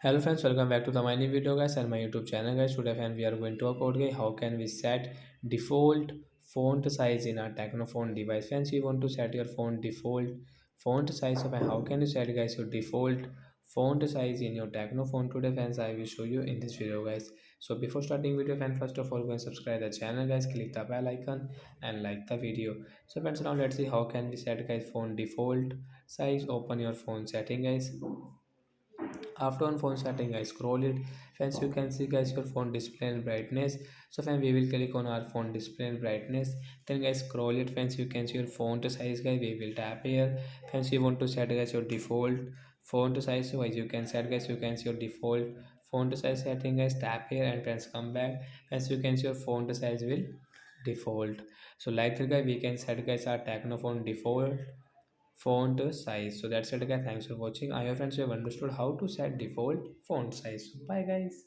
Hello friends, welcome back to the my new video guys and my YouTube channel guys. Today friend we are going to talk about guys how can we set default font size in our Tecno phone device. Friends, you want to set your phone default font size. So how can you set guys your default font size in your Tecno phone? Today friends, I will show you in this video guys. So before starting video friends, first of all go and subscribe the channel guys, click the bell icon and like the video. So friends, now let's see how can we set guys phone default size. Open your phone setting guys. After on phone setting, I scroll it. Friends, you can see guys your phone display and brightness. So friends, we will click on our phone display and brightness. Then guys scroll it. Friends, you can see your font size guys. We will tap here. Friends, you want to set guys your default font size. So as you can set guys, you can see your default font size setting guys. Tap here and friends come back. Friends, you can see your font size will default. So like that guys, we can set guys our Tecno phone default font size. So that's it guys, thanks for watching. I hope friends you have understood how to set default font size. Bye guys.